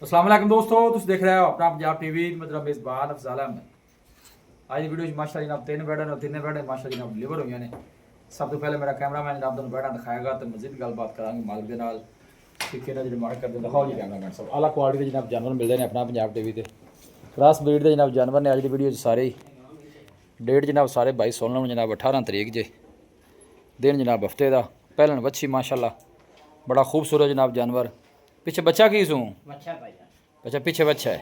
अस्सलाम वालेकुम दोस्तों, तुम देख रहे हो अपना पंजाब टीवी। मतलब मेज़बान अफजाल अहमद। आज की वीडियो माशाअल्लाह जनाब तीन बैठे ने, तीनों बैठे माशाअल्लाह जनाब डिलीवर हुई ने। सब तो पहले मेरा कैमरामैन जनाब तुम बैठा दिखाएगा तो मजीद गलबात करांगे मालिक के नाल ठीक है ना। जो मार्क करते दिखाओ जी कैमरामैन सब आला क्वालिटी के जनाब जानवर मिलते हैं अपना पंजाब टीवी ते। क्रॉस ब्रीड के जनाब जानवर ने। अज की वीडियो सारे डेट जनाब सारे 22 16 जनाब 18 तरीक जे दिन जनाब हफ्ते का पहलन बच्ची माशाअल्लाह बड़ा खूबसूरत जनाब जानवर। पिछे बच्चा की सूँ अच्छा पिछे बच्चा है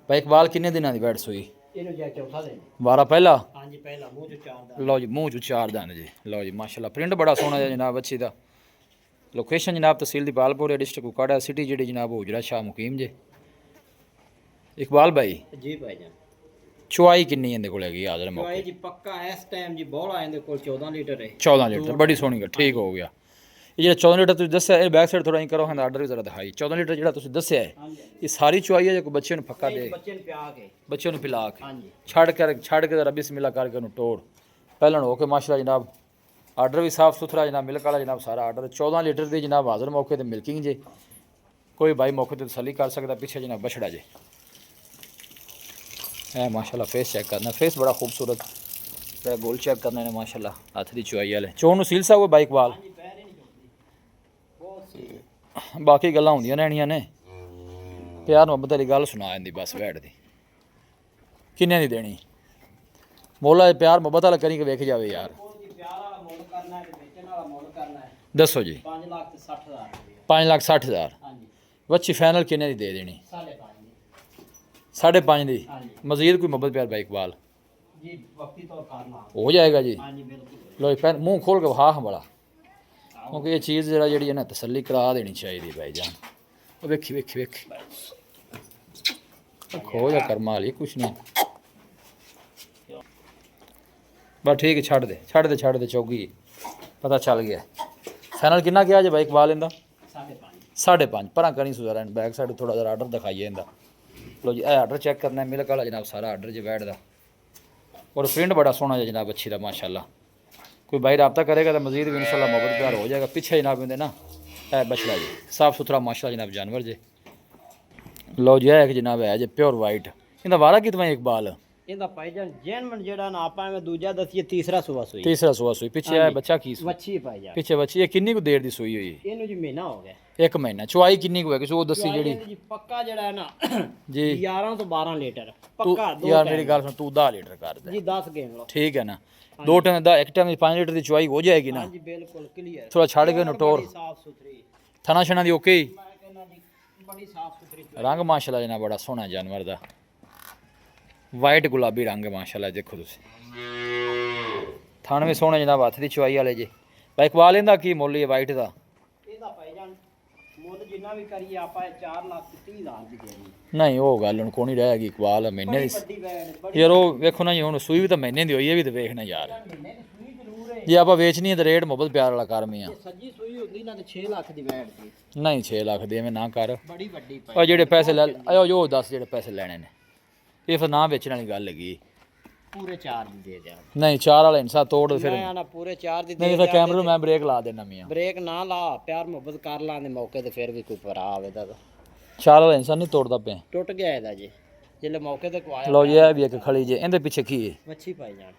भाई। इकबाल किन्ने दिनों की बैठ सूई? वारा पहला लो जी मूँह चो चार दिन जी। लो जी माशाल्लाह प्रिंट बड़ा सोहना है जनाब बच्ची का। लोकेशन जनाब तहसील दीपालपुर है, डिस्ट्रिक्ट कुकाड़ा सिटी जी जनाब हुजरा शाह मुकीम जे। इकबाल भाई जी भाईजान चुआई किन्नी इंदे कोल हैगी हाज़र मौके? जी पक्का इस टाइम जी बौला इंदे कोल 14 लीटर है। 14 लीटर बड़ी सोहनी गल ठीक हो गया। ये जो 14 लीटर तुम दसिया ये बैक साइड थोड़ा ही करो आर्डर भी जरा दिखाई। 14 लीटर जो तुम दसिया है ये सारी चुआई है जो बच्चे पक्का दे बच्चे पिला के छड़ के जरा बिस्मिल्लाह करके तोड़ पहलन हो के माशाल्लाह जनाब। आर्डर भी साफ सुथरा जनाब मिल्क वाला जनाब सारा आर्डर 14 लीटर की जनाब हाज़र मौके पर मिल्किंग जे। कोई भाई मौके पर तसली कर सकता। पिछे जनाब बछड़ा जे है माशाल्लाह। फेस चेक करना, फेस बड़ा खूबसूरत है। गोल चेक करना है माशाल्लाह। हथ की चुआई वाले चोन सील सा हुआ बाइक वाल बाकी गल्लां होंदियां रहनियां ने। प्यार मुहब्बत वाली गल सुना इंदी बस बैठ दी। किन्ने दी देनी मोला प्यार मुहब्बत वाला करी के वेख जावे यार। दसो जी 5,60,000 बच्ची फाइनल किन्ने दी दे देनी? 5.5 दी। मजीद कोई मुहब्बत प्यार बाइक वाल हो जाएगा जी। लो पैन मुँह खोल के वहा बड़ा क्योंकि ये चीज़ जरा जी ना तसली करा देनी चाहिए भाई जान। वेखी वेखी वेखी खो जा कर माली कुछ नहीं बस ठीक है छड़ दे चौकी पता चल गया। फाइनल किन्ना क्या जे भाई इकबाल इंदा? 5.5 पर करी सुधारा बैक साइड थोड़ा जरा आर्डर दिखाइए इंदा। लो जी आर्डर चेक करना है मिल्क वाला जनाब सारा आर्डर जो बैठ दा और प्रिंट बड़ा सोहना है जनाब अच्छी दा माशाल्लाह। कोई भाई रब्ता करेगा तो मजीद भी इंशाल्लाह मोहब्बत प्यार हो जाएगा। पीछे जनाब इन्हें ना है बछड़ा जी साफ सुथरा माशाल्लाह जनाब जानवर जे। लो जी है जनाब है जी प्योर वाइट। इनका वारा कितना इकबाल? इंदा भाईजान जेनमन जेड़ा ना आपा में दूजा दसिए तीसरा सुई पीछे है बच्चा की वच्छी भाईजान पीछे बच्ची ये किन्नी को देर दी सुई हुई? इनु जी महीना हो गया। 1 महीना। चुआई किन्नी को है कि वो दसी जेड़ी जी पक्का जेड़ा है ना जी 11 तो 12 लीटर तू पक्का दो यार मेरी गल सुन तू 10 लीटर कर दे जी 10 गेम लो ठीक है ना। दो टाइम दा एक टाइम 5 लीटर की चुआई हो जाएगी ना। हां जी बिल्कुल क्लियर थोड़ा छड़ के नटोर साफ सुथरी थना छना दी ओके मैं कहना जी बड़ी साफ सुथरी रंग माशाल्लाह जना बड़ा सोहना जानवर दा वाइट गुलाबी रंग माशाल्लाह। देखो तुम थान भी सोहने जनाब हथ की चुआई वाले जी। भाई इकबाल इंदा की मुੱਲ है वाइट का? ਇਹਦਾ ਭਾਈਜਾਨ ਮੁੱਲ ਜਿੰਨਾ ਵੀ ਕਰੀਏ ਆਪਾਂ 4,30,000 ਦੀ ਦੇਣੀ नहीं वो गल हुण कोनी रहेगी इकबाल महीने ਬੜੀ दी ਵੱਡੀ ਵੈਣ ਬੜੀ यार वो वेखो ना जी हुण सूई भी तो महीने दी होई है भी तो वेखना यार ਮਹੀਨੇ ਦੀ ਸੂਈ ਜ਼ਰੂਰ ਹੈ। जे आप वेचनी है तो रेट मुहब्बत प्यार वाला कर मियां ਜੇ ਸੱਜੀ ਸੂਈ ਹੁੰਦੀ ਨਾ ਤੇ 6 ਲੱਖ ਦੀ ਵੈਣ ਸੀ। नहीं 6 लाख दे में ना कर। ਬੜੀ ਵੱਡੀ ਭਾਈ और जेडे पैसे ले आयो जो 10 जेडे पैसे लेने ने ये फिर ना बेचने वाली गल लगी। ਪੂਰੇ 4 ਦੀ ਦੇ ਦਿਆਂ नहीं 4 वाला इंसान तोड़ फिर ਮੈਂ ਆਣਾ ਪੂਰੇ 4 ਦੀ ਦੇ नहीं फिर कैमरे में मैं ब्रेक ला देना मियां। ਬ੍ਰੇਕ ਨਾ ਲਾ ਪਿਆਰ ਮੁਹੱਬਤ ਕਰ ਲਾਂਦੇ ਮੌਕੇ ਤੇ ਫਿਰ ਵੀ ਕੋਈ ਭਰਾ ਆਵੇ ਤਾਂ 4 वाला इंसान नहीं तोड़ता पे। ਟੁੱਟ ਗਿਆ ਇਹਦਾ ਜੀ ਜਿਹੜੇ ਮੌਕੇ ਤੇ ਕਵਾਇਆ लो ये भी एक खड़ी जे इंदे पीछे की है? ਮੱਛੀ ਭਾਈ ਜਾਨ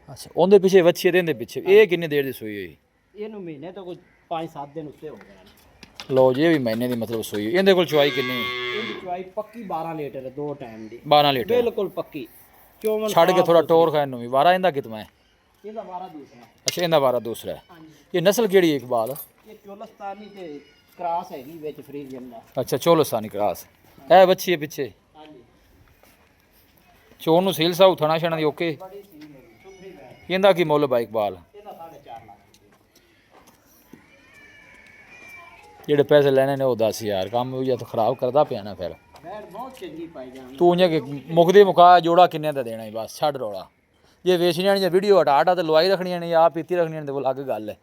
अच्छा उनके पीछे बच्ची है इंदे पीछे ये कितनी देर दी सुई हुई? ਇਹਨੂੰ ਮਹੀਨੇ ਤੋਂ ਕੋਈ 5-7 ਦਿਨ ਉੱਤੇ ਹੋ ਗਏ ਨੇ। लो जी ये भी महीने की मतलब सुई हुई। इंदे कोल चुआई कितनी? ਇਹਦੀ ਚੁਆਈ ਪੱਕੀ 12 ਲੀਟਰ ਹੈ ਦੋ ਟਾਈਮ ਦੀ 12 लीटर ਬਿਲਕੁਲ ਪੱਕੀ ਚੋਵਨ छड़ के थोड़ा टोर खाए नु वारा इंदा कितना है? ਇਹਦਾ ਵਾਰਾ ਦੂਸਰਾ अच्छा इंदा वारा दूसरा है। ਹਾਂਜੀ ये नस्ल केड़ी है इकबाल? ਇਹ ਚੋਲਸਤਾਨੀ ਤੇ ਕ੍ਰਾਸ ਹੈਗੀ ਵਿੱਚ ਫਰੀਜ਼ਨ ਦਾ अच्छा चोलस्तानी क्रॉस है बच्ची है पीछे ਹਾਂਜੀ चोन नु सील साहू थना छना दी ओके। ਬੜੀ ਸੀ ਸੁਥਰੀ ਵੈਣ इंदा की मुੱਲ बाई इकबाल? ਇਹਦਾ 4.5 ਲੱਖ जेडे पैसे लेने ने वो 10 यार काम या तो खराब करदा पिया ना फिर ਵੈਣ ਬਹੁਤ ਚੰਗੀ ਪਾਈ ਜਾਂਦੀ तू इ'यां कि मुकदी मुका जोड़ा किन्ने दा देना ही बस छड़ रोड़ा। जे वेचनियां ने वीडियो हटा हटा ते लवाई रखनियां ने या पीती रखनियां ने ते वो अलग गल है।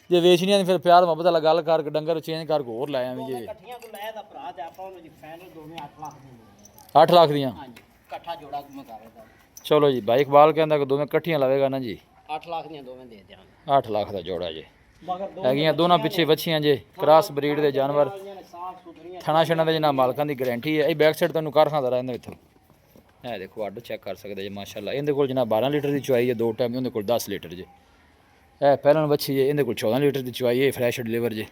जे वेचनियां ने फिर प्यार मुहब्बत वाला गल कर डंगर चेंज कर होर लै आवीं जे ਇਕੱਠੀਆਂ ਕੋ ਲੈ ਦਾ ਭਰਾ ਤੇ ਆਪਾਂ ਉਹਨੂੰ ਜੀ ਫਾਈਨਲ ਦੋਵੇਂ 8 ਲੱਖ ਦੇ ਦੇਣੇ। 8 लाख दियां। ਹਾਂਜੀ ਇਕੱਠਾ ਜੋੜਾ ਮਗਾਵੇਗਾ चलो जी भाई इकबाल कहंदा कि दोवें कट्ठियां लवेगा ना जी 8 ਲੱਖ ਦੀਆਂ ਦੋਵੇਂ ਦੇ ਦਿਆਂਗੇ। 8 लाख दा जोड़ा जे ਮਗਰ ਦੋ हैगियां दोनों पिछे बच्चियां जे क्रॉस ब्रीड दे जानवर ਸਾਫ ਸੁਥਰੀਆਂ ਥਣਾ ਛਣਾ ਦੇ ਜਨਾਬ ਮਾਲਕਾਂ ਦੀ ਗਾਰੰਟੀ ਹੈ। ਇਹ ਬੈਕ ਸਾਈਡ ਤੁਹਾਨੂੰ ਕਾਰ ਖਾਂਦਾ ਰਹਿੰਦਾ ਇੱਥੋਂ। ਇਹ ਦੇਖੋ ਅੱਡ ਚੈੱਕ ਕਰ ਸਕਦੇ ਜੇ ਮਾਸ਼ਾਅੱਲਾ। ਇਹਦੇ ਕੋਲ ਜਨਾਬ 12 ਲੀਟਰ ਦੀ ਚੁਆਈ ਹੈ, 2 ਟਾਈਮ ਉਹਦੇ ਕੋਲ 10 ਲੀਟਰ ਜੇ। ਇਹ ਪਹਿਲਾਂ ਵੱਛੀ ਜੇ, ਇਹਦੇ ਕੋਲ 14 ਲੀਟਰ ਦੀ ਚੁਆਈ ਹੈ, ਫਰੈਸ਼ ਡਿਲੀਵਰ ਜੇ।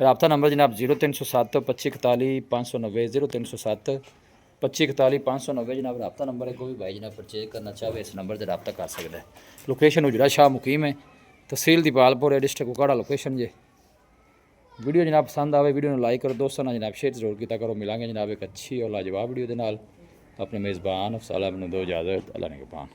ਰਾਬਤਾ ਨੰਬਰ ਜਨਾਬ 0307 2541 590 0307 2541 590 जनाब रब्ता नंबर है। कोई भी भाई जनाब परचेज करना चाहे इस नंबर से रब्ता कर सकता है। लोकेशन उजड़ा शाह मुकीम है, तहसील दीपालपुर है, डिस्ट्रिक्ट कुकाड़ा लोकेशन जे। वीडियो जनाब पसंद आवे वीडियो लाइक करो, दोस्तों ना जनाब शेयर जरूर किया करो। मिलेंगे जनाब एक अच्छी और लाजवाब वीडियो के नाल। अपने मेज़बान अफसाल दो इजाज़त, अल्लाह ने के पान।